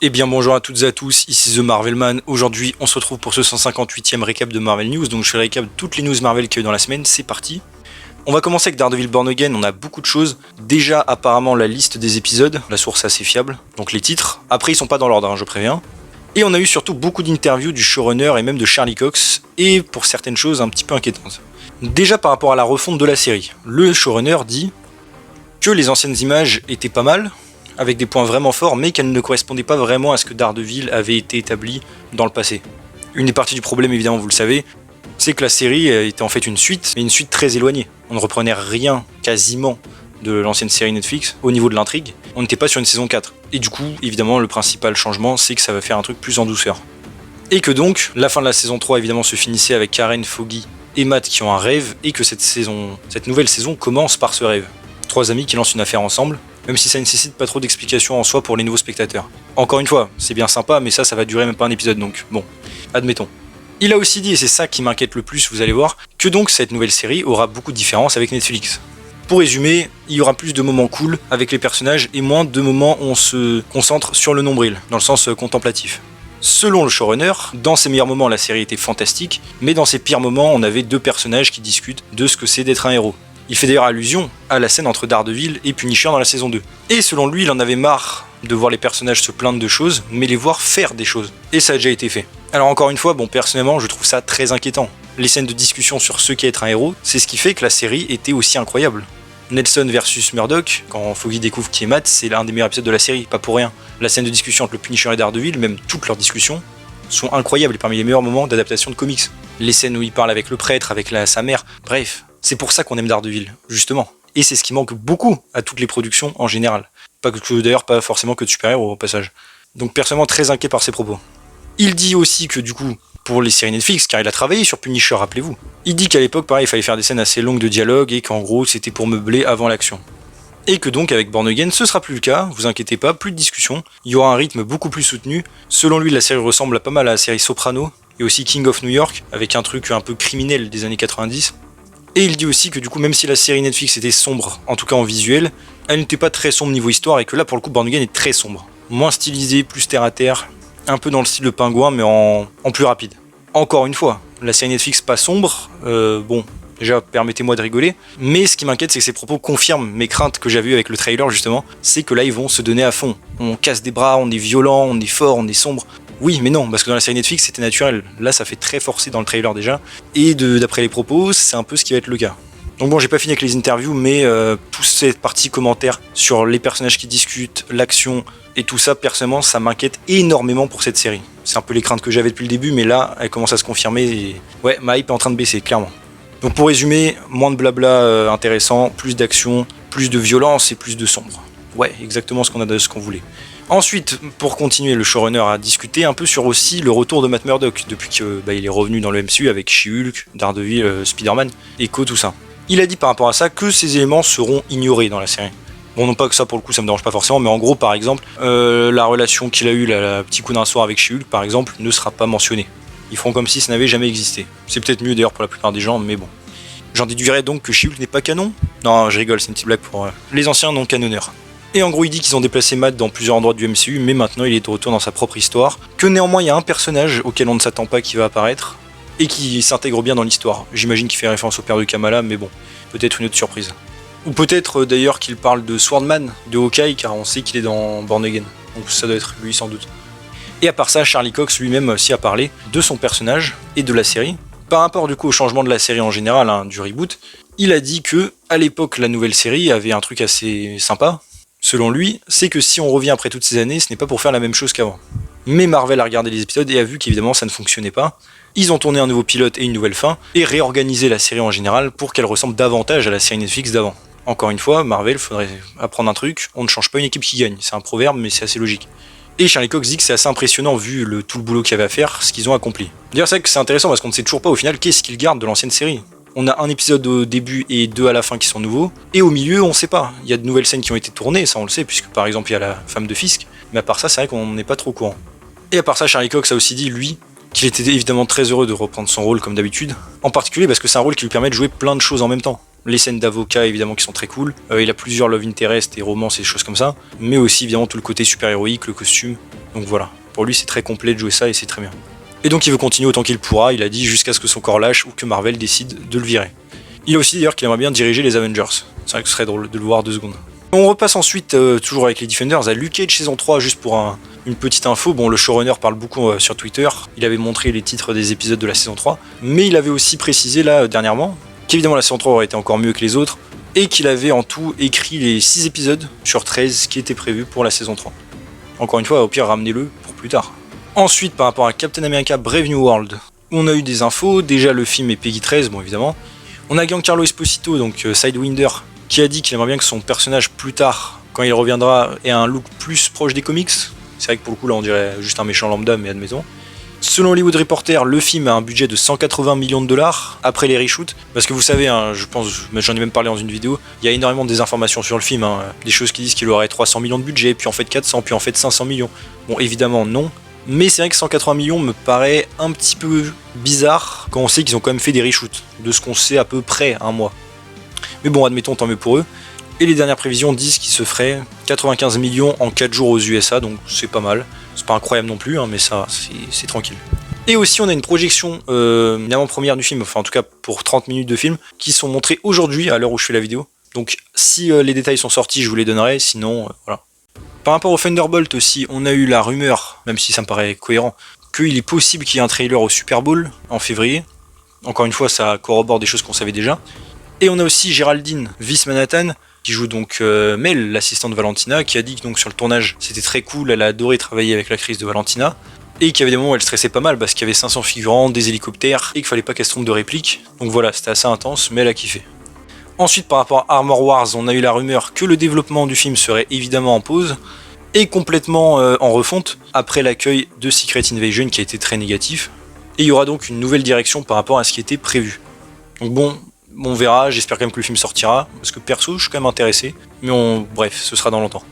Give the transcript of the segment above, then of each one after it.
Eh bien bonjour à toutes et à tous, ici The Marvelman. Aujourd'hui on se retrouve pour ce 158e récap de Marvel News. Donc je fais le récap de toutes les news Marvel qu'il y a eu dans la semaine, c'est parti. On va commencer avec Daredevil Born Again, on a beaucoup de choses. Déjà apparemment la liste des épisodes, la source est assez fiable, donc les titres. Après ils sont pas dans l'ordre, je préviens. Et on a eu surtout beaucoup d'interviews du showrunner et même de Charlie Cox, et pour certaines choses un petit peu inquiétantes. Déjà par rapport à la refonte de la série, le showrunner dit que les anciennes images étaient pas mal, avec des points vraiment forts, mais qu'elles ne correspondaient pas vraiment à ce que Daredevil avait été établi dans le passé. Une des parties du problème, évidemment, vous le savez, c'est que la série était en fait une suite, mais une suite très éloignée. On ne reprenait rien, quasiment, de l'ancienne série Netflix, au niveau de l'intrigue. On n'était pas sur une saison 4. Et du coup, évidemment, le principal changement, c'est que ça va faire un truc plus en douceur. Et que donc, la fin de la saison 3, évidemment, se finissait avec Karen, Foggy et Matt qui ont un rêve, et que cette nouvelle saison commence par ce rêve. Trois amis qui lancent une affaire ensemble, même si ça ne nécessite pas trop d'explications en soi pour les nouveaux spectateurs. Encore une fois, c'est bien sympa, mais ça va durer même pas un épisode, donc bon, admettons. Il a aussi dit, et c'est ça qui m'inquiète le plus, vous allez voir, que donc cette nouvelle série aura beaucoup de différences avec Netflix. Pour résumer, il y aura plus de moments cool avec les personnages et moins de moments où on se concentre sur le nombril, dans le sens contemplatif. Selon le showrunner, dans ses meilleurs moments la série était fantastique, mais dans ses pires moments on avait deux personnages qui discutent de ce que c'est d'être un héros. Il fait d'ailleurs allusion à la scène entre Daredevil et Punisher dans la saison 2. Et selon lui, il en avait marre de voir les personnages se plaindre de choses, mais les voir faire des choses. Et ça a déjà été fait. Alors encore une fois, personnellement, je trouve ça très inquiétant. Les scènes de discussion sur ce qu'est être un héros, c'est ce qui fait que la série était aussi incroyable. Nelson versus Murdoch, quand Foggy découvre qui est Matt, c'est l'un des meilleurs épisodes de la série, pas pour rien. La scène de discussion entre le Punisher et Daredevil, même toutes leurs discussions, sont incroyables et parmi les meilleurs moments d'adaptation de comics. Les scènes où il parle avec le prêtre, avec sa mère, bref. C'est pour ça qu'on aime Daredevil, justement. Et c'est ce qui manque beaucoup à toutes les productions en général. D'ailleurs, pas forcément que de super-héros au passage. Donc personnellement très inquiet par ses propos. Il dit aussi que du coup, pour les séries Netflix, car il a travaillé sur Punisher, rappelez-vous, il dit qu'à l'époque, pareil, il fallait faire des scènes assez longues de dialogue et qu'en gros, c'était pour meubler avant l'action. Et que donc, avec Born Again, ce sera plus le cas, vous inquiétez pas, plus de discussion, il y aura un rythme beaucoup plus soutenu. Selon lui, la série ressemble pas mal à la série Soprano, et aussi King of New York, avec un truc un peu criminel des années 90. Et il dit aussi que du coup, même si la série Netflix était sombre, en tout cas en visuel, elle n'était pas très sombre niveau histoire, et que là, pour le coup, Born Again est très sombre. Moins stylisé, plus terre à terre, un peu dans le style de Pingouin, mais en plus rapide. Encore une fois, la série Netflix pas sombre, déjà permettez-moi de rigoler, mais ce qui m'inquiète c'est que ces propos confirment mes craintes que j'avais eu avec le trailer justement, c'est que là ils vont se donner à fond. On casse des bras, on est violent, on est fort, on est sombre. Oui mais non, parce que dans la série Netflix c'était naturel, là ça fait très forcé dans le trailer déjà, et d'après les propos c'est un peu ce qui va être le cas. Donc bon, j'ai pas fini avec les interviews, mais toute cette partie commentaires sur les personnages qui discutent, l'action et tout ça, personnellement, ça m'inquiète énormément pour cette série. C'est un peu les craintes que j'avais depuis le début, mais là, elle commence à se confirmer et ouais, ma hype est en train de baisser, clairement. Donc pour résumer, moins de blabla intéressant, plus d'action, plus de violence et plus de sombre. Ouais, exactement ce qu'on voulait. Ensuite, pour continuer, le showrunner a discuté un peu sur aussi le retour de Matt Murdock, depuis qu'il est revenu dans le MCU avec She-Hulk, Daredevil, Spider-Man, Echo, tout ça. Il a dit par rapport à ça que ces éléments seront ignorés dans la série. Bon, non pas que ça pour le coup ça me dérange pas forcément, mais en gros par exemple, la relation qu'il a eue, la petit coup d'un soir avec She-Hulk par exemple, ne sera pas mentionnée. Ils feront comme si ça n'avait jamais existé. C'est peut-être mieux d'ailleurs pour la plupart des gens, mais bon. J'en déduirais donc que She-Hulk n'est pas canon. Non, je rigole, c'est une petite blague pour les anciens non-canonneurs. Et en gros il dit qu'ils ont déplacé Matt dans plusieurs endroits du MCU, mais maintenant il est de retour dans sa propre histoire, que néanmoins il y a un personnage auquel on ne s'attend pas qui va apparaître, et qui s'intègre bien dans l'histoire. J'imagine qu'il fait référence au père de Kamala, mais bon, peut-être une autre surprise. Ou peut-être d'ailleurs qu'il parle de Swordman, de Hawkeye, car on sait qu'il est dans Born Again. Donc ça doit être lui sans doute. Et à part ça, Charlie Cox lui-même aussi a parlé de son personnage et de la série. Par rapport du coup au changement de la série en général, du reboot, il a dit que à l'époque la nouvelle série avait un truc assez sympa. Selon lui, c'est que si on revient après toutes ces années, ce n'est pas pour faire la même chose qu'avant. Mais Marvel a regardé les épisodes et a vu qu'évidemment ça ne fonctionnait pas. Ils ont tourné un nouveau pilote et une nouvelle fin, et réorganisé la série en général pour qu'elle ressemble davantage à la série Netflix d'avant. Encore une fois, Marvel, faudrait apprendre un truc, on ne change pas une équipe qui gagne, c'est un proverbe mais c'est assez logique. Et Charlie Cox dit que c'est assez impressionnant vu tout le boulot qu'il y avait à faire, ce qu'ils ont accompli. D'ailleurs c'est vrai que c'est intéressant parce qu'on ne sait toujours pas au final qu'est-ce qu'ils gardent de l'ancienne série. On a un épisode au début et deux à la fin qui sont nouveaux, et au milieu on sait pas. Il y a de nouvelles scènes qui ont été tournées, ça on le sait, puisque par exemple il y a la femme de Fisk, mais à part ça c'est vrai qu'on n'est pas trop au courant. Et à part ça Charlie Cox a aussi dit, lui, qu'il était évidemment très heureux de reprendre son rôle comme d'habitude, en particulier parce que c'est un rôle qui lui permet de jouer plein de choses en même temps. les scènes d'avocats évidemment qui sont très cool, il a plusieurs love interest et romances et des choses comme ça, mais aussi évidemment tout le côté super héroïque, le costume, donc voilà, pour lui c'est très complet de jouer ça et c'est très bien. Et donc il veut continuer autant qu'il pourra, il a dit jusqu'à ce que son corps lâche ou que Marvel décide de le virer. Il a aussi d'ailleurs qu'il aimerait bien diriger les Avengers, c'est vrai que ce serait drôle de le voir 2 secondes. On repasse ensuite, toujours avec les Defenders, à Luke Cage saison 3, juste pour une petite info. Bon, le showrunner parle beaucoup sur Twitter, il avait montré les titres des épisodes de la saison 3, mais il avait aussi précisé là, dernièrement, qu'évidemment la saison 3 aurait été encore mieux que les autres, et qu'il avait en tout écrit les 6 épisodes sur 13 qui étaient prévus pour la saison 3. Encore une fois, au pire, ramenez-le pour plus tard. Ensuite, par rapport à Captain America Brave New World, on a eu des infos, déjà le film est Peggy 13, bon évidemment. On a Giancarlo Esposito, donc Sidewinder, qui a dit qu'il aimerait bien que son personnage plus tard, quand il reviendra, ait un look plus proche des comics. C'est vrai que pour le coup là on dirait juste un méchant lambda, mais admettons. Selon Hollywood Reporter, le film a un budget de 180 millions de dollars après les reshoots. Parce que vous savez, hein, je pense, j'en ai même parlé dans une vidéo, il y a énormément de désinformations sur le film. Hein, des choses qui disent qu'il aurait 300 millions de budget, puis en fait 400, puis en fait 500 millions. Bon, évidemment non. Mais c'est vrai que 180 millions me paraît un petit peu bizarre quand on sait qu'ils ont quand même fait des reshoots. De ce qu'on sait à peu près un mois. Mais bon, admettons, tant mieux pour eux. Et les dernières prévisions disent qu'il se ferait 95 millions en 4 jours aux USA, donc c'est pas mal. C'est pas incroyable non plus, hein, mais ça, c'est tranquille. Et aussi, on a une projection, une avant-première du film, enfin en tout cas pour 30 minutes de film, qui sont montrées aujourd'hui, à l'heure où je fais la vidéo. Donc si les détails sont sortis, je vous les donnerai, sinon, voilà. Par rapport au Thunderbolt aussi, on a eu la rumeur, même si ça me paraît cohérent, qu'il est possible qu'il y ait un trailer au Super Bowl en février. Encore une fois, ça corrobore des choses qu'on savait déjà. Et on a aussi Géraldine, Vice Manhattan, qui joue donc Mel, l'assistante de Valentina, qui a dit que donc sur le tournage c'était très cool, elle a adoré travailler avec l'actrice de Valentina, et qu'il y avait des moments où elle stressait pas mal parce qu'il y avait 500 figurants, des hélicoptères, et qu'il fallait pas qu'elle se trompe de réplique. Donc voilà, c'était assez intense, mais elle a kiffé. Ensuite, par rapport à Armor Wars, on a eu la rumeur que le développement du film serait évidemment en pause, et complètement en refonte, après l'accueil de Secret Invasion qui a été très négatif, et il y aura donc une nouvelle direction par rapport à ce qui était prévu. Donc bon, on verra, j'espère quand même que le film sortira, parce que perso je suis quand même intéressé, mais bref, ce sera dans longtemps.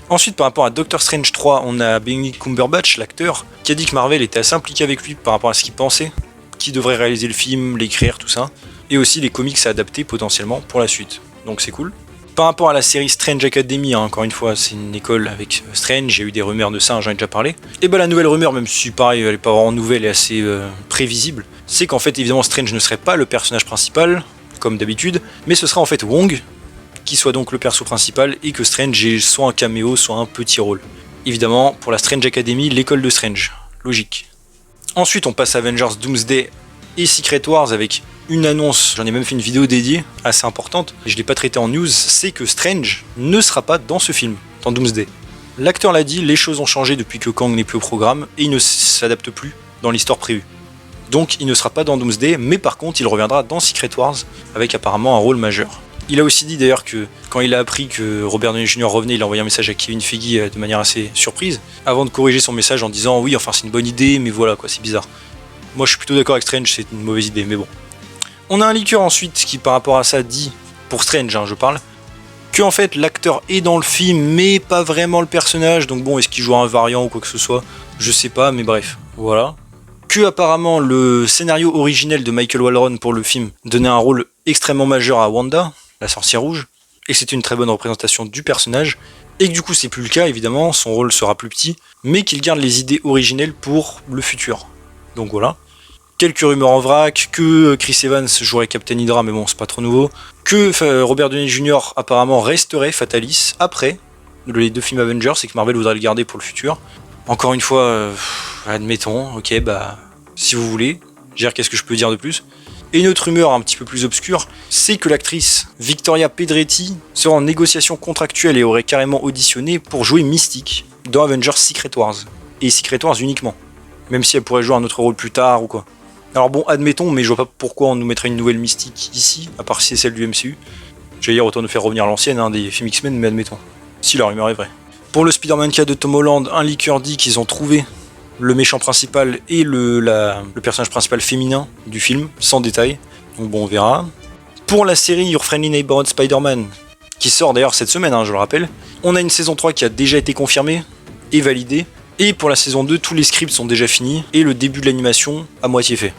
Ensuite, par rapport à Doctor Strange 3, on a Benedict Cumberbatch, l'acteur, qui a dit que Marvel était assez impliqué avec lui par rapport à ce qu'il pensait, qui devrait réaliser le film, l'écrire, tout ça, et aussi les comics à adapter potentiellement pour la suite, donc c'est cool. Par rapport à la série Strange Academy, hein, encore une fois, c'est une école avec Strange, j'ai eu des rumeurs de ça, j'en ai déjà parlé. Et bah la nouvelle rumeur, même si pareil, elle est pas vraiment nouvelle et assez prévisible, c'est qu'en fait, évidemment, Strange ne serait pas le personnage principal, comme d'habitude, mais ce sera en fait Wong, qui soit donc le perso principal, et que Strange ait soit un caméo, soit un petit rôle. Évidemment, pour la Strange Academy, l'école de Strange. Logique. Ensuite, on passe à Avengers Doomsday et Secret Wars avec une annonce, j'en ai même fait une vidéo dédiée, assez importante, et je l'ai pas traité en news, c'est que Strange ne sera pas dans ce film, dans Doomsday. L'acteur l'a dit, les choses ont changé depuis que Kang n'est plus au programme, et il ne s'adapte plus dans l'histoire prévue. Donc il ne sera pas dans Doomsday, mais par contre il reviendra dans Secret Wars, avec apparemment un rôle majeur. Il a aussi dit d'ailleurs que quand il a appris que Robert Downey Jr. revenait, il a envoyé un message à Kevin Feige de manière assez surprise, avant de corriger son message en disant oui, enfin c'est une bonne idée, mais voilà quoi, c'est bizarre. Moi je suis plutôt d'accord avec Strange, c'est une mauvaise idée, mais bon. On a un leaker ensuite qui par rapport à ça dit, pour Strange hein, je parle, que en fait l'acteur est dans le film mais pas vraiment le personnage, donc bon est-ce qu'il joue un variant ou quoi que ce soit, je sais pas, mais bref, voilà. Que apparemment le scénario originel de Michael Waldron pour le film donnait un rôle extrêmement majeur à Wanda, la sorcière rouge, et que c'était une très bonne représentation du personnage, et que du coup c'est plus le cas évidemment, son rôle sera plus petit, mais qu'il garde les idées originelles pour le futur. Donc voilà. Quelques rumeurs en vrac, que Chris Evans jouerait Captain Hydra, mais bon c'est pas trop nouveau, que Robert Downey Jr. apparemment resterait Fatalis après les 2 films Avengers, et que Marvel voudrait le garder pour le futur. Encore une fois, admettons, ok bah si vous voulez, qu'est-ce que je peux dire de plus. Et une autre rumeur un petit peu plus obscure, c'est que l'actrice Victoria Pedretti sera en négociation contractuelle et aurait carrément auditionné pour jouer Mystique dans Avengers Secret Wars, et Secret Wars uniquement, même si elle pourrait jouer un autre rôle plus tard ou quoi. Alors bon, admettons, mais je vois pas pourquoi on nous mettrait une nouvelle Mystique ici, à part si c'est celle du MCU. J'allais dire autant nous faire revenir l'ancienne hein, des films X-Men, mais admettons, si la rumeur est vraie. Pour le Spider-Man 4 de Tom Holland, un leaker dit qu'ils ont trouvé le méchant principal et le personnage principal féminin du film, sans détail, donc bon on verra. Pour la série Your Friendly Neighborhood Spider-Man, qui sort d'ailleurs cette semaine, hein, je le rappelle, on a une saison 3 qui a déjà été confirmée et validée, et pour la saison 2, tous les scripts sont déjà finis, et le début de l'animation à moitié fait.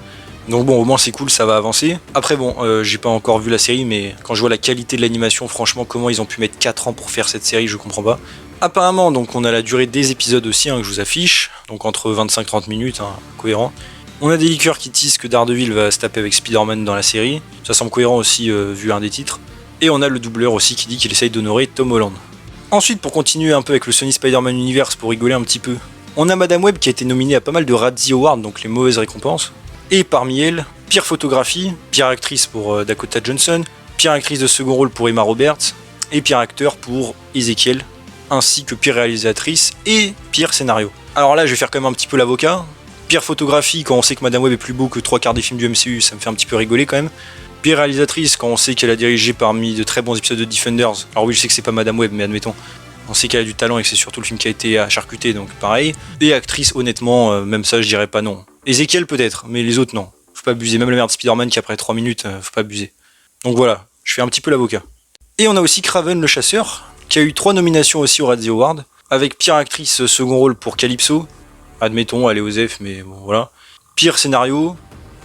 Donc bon, au moins c'est cool, ça va avancer. Après bon, j'ai pas encore vu la série, mais quand je vois la qualité de l'animation, franchement, comment ils ont pu mettre 4 ans pour faire cette série, je comprends pas. Apparemment, donc on a la durée des épisodes aussi, que je vous affiche, donc entre 25-30 minutes, cohérent. On a des leakers qui disent que Daredevil va se taper avec Spider-Man dans la série, ça semble cohérent aussi vu un des titres. Et on a le doubleur aussi qui dit qu'il essaye d'honorer Tom Holland. Ensuite, pour continuer un peu avec le Sony Spider-Man Universe, pour rigoler un petit peu, on a Madame Web qui a été nominée à pas mal de Razzie Awards, donc les mauvaises récompenses. Et parmi elles, pire photographie, pire actrice pour Dakota Johnson, pire actrice de second rôle pour Emma Roberts, et pire acteur pour Ezekiel, ainsi que pire réalisatrice et pire scénario. Alors là, je vais faire quand même un petit peu l'avocat. Pire photographie, quand on sait que Madame Web est plus beau que 3/4 des films du MCU, ça me fait un petit peu rigoler quand même. Pire réalisatrice, quand on sait qu'elle a dirigé parmi de très bons épisodes de Defenders. Alors oui, je sais que c'est pas Madame Web, mais admettons. On sait qu'elle a du talent et que c'est surtout le film qui a été à charcuter, donc pareil. Et actrice, honnêtement, même ça, je dirais pas non. Ezekiel peut-être, mais les autres non. Faut pas abuser. Même la mère de Spider-Man qui après 3 minutes, faut pas abuser. Donc voilà, je fais un petit peu l'avocat. Et on a aussi Kraven le chasseur, qui a eu 3 nominations aussi au Razzie Award, avec pire actrice second rôle pour Calypso. Admettons, elle est Osef, mais bon voilà. Pire scénario,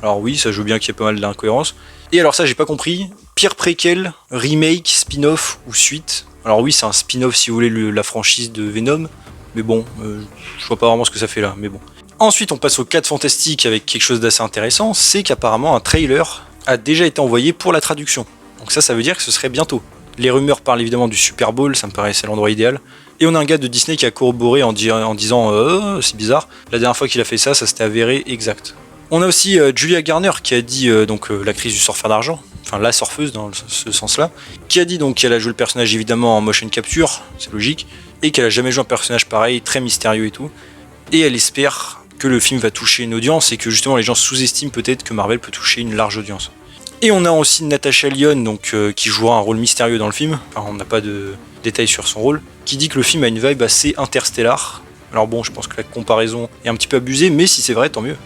alors oui, ça joue bien qu'il y ait pas mal d'incohérences. Et alors ça, j'ai pas compris. Pire préquel, remake, spin-off ou suite. Alors oui, c'est un spin-off si vous voulez la franchise de Venom, mais bon, je vois pas vraiment ce que ça fait là, mais bon. Ensuite, on passe au 4 fantastique avec quelque chose d'assez intéressant, c'est qu'apparemment un trailer a déjà été envoyé pour la traduction. Donc ça veut dire que ce serait bientôt. Les rumeurs parlent évidemment du Super Bowl, ça me paraissait l'endroit idéal. Et on a un gars de Disney qui a corroboré en disant c'est bizarre, la dernière fois qu'il a fait ça, ça s'était avéré exact. On a aussi Julia Garner qui a dit, l'actrice du Surfeur d'argent, enfin la surfeuse dans ce sens-là, qui a dit donc qu'elle a joué le personnage évidemment en motion capture, c'est logique, et qu'elle a jamais joué un personnage pareil, très mystérieux et tout. Et elle espère que le film va toucher une audience et que justement les gens sous-estiment peut-être que Marvel peut toucher une large audience. Et on a aussi Natasha Lyonne donc, qui jouera un rôle mystérieux dans le film, enfin on n'a pas de détails sur son rôle, qui dit que le film a une vibe assez interstellar. Alors bon, je pense que la comparaison est un petit peu abusée, mais si c'est vrai, tant mieux.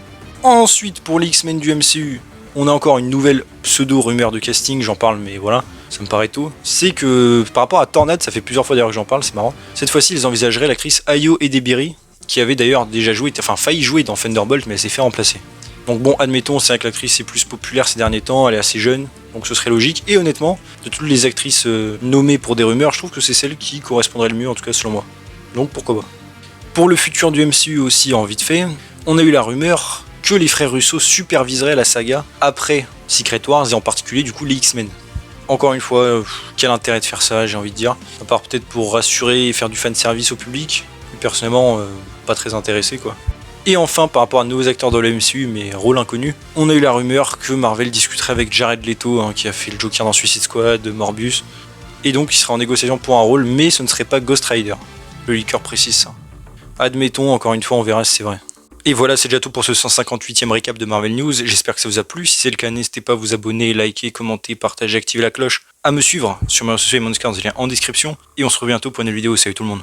Ensuite, pour les X-Men du MCU, on a encore une nouvelle pseudo-rumeur de casting, j'en parle mais voilà, ça me paraît tôt. C'est que par rapport à Tornade, ça fait plusieurs fois d'ailleurs que j'en parle, c'est marrant. Cette fois-ci, ils envisageraient l'actrice Ayo Edebiri, qui avait d'ailleurs déjà joué, enfin failli jouer dans Thunderbolt, mais elle s'est fait remplacer. Donc bon, admettons, c'est vrai que l'actrice est plus populaire ces derniers temps, elle est assez jeune, donc ce serait logique. Et honnêtement, de toutes les actrices nommées pour des rumeurs, je trouve que c'est celle qui correspondrait le mieux, en tout cas selon moi. Donc pourquoi pas. Pour le futur du MCU aussi, en vite fait, on a eu la rumeur que les frères Russo superviseraient la saga après Secret Wars, et en particulier du coup les X-Men. Encore une fois, quel intérêt de faire ça, j'ai envie de dire. À part peut-être pour rassurer et faire du fanservice au public, mais personnellement, pas très intéressé quoi. Et enfin, par rapport à de nouveaux acteurs de la MCU, mais rôle inconnu, on a eu la rumeur que Marvel discuterait avec Jared Leto, qui a fait le Joker dans Suicide Squad, Morbius, et donc il serait en négociation pour un rôle, mais ce ne serait pas Ghost Rider. Le leaker précise ça. Admettons, encore une fois, on verra si c'est vrai. Et voilà, c'est déjà tout pour ce 158e récap de Marvel News. J'espère que ça vous a plu. Si c'est le cas, n'hésitez pas à vous abonner, liker, commenter, partager, activer la cloche, à me suivre sur mes réseaux sociaux et mon Discord, les liens en description. Et on se retrouve bientôt pour une nouvelle vidéo. Salut tout le monde.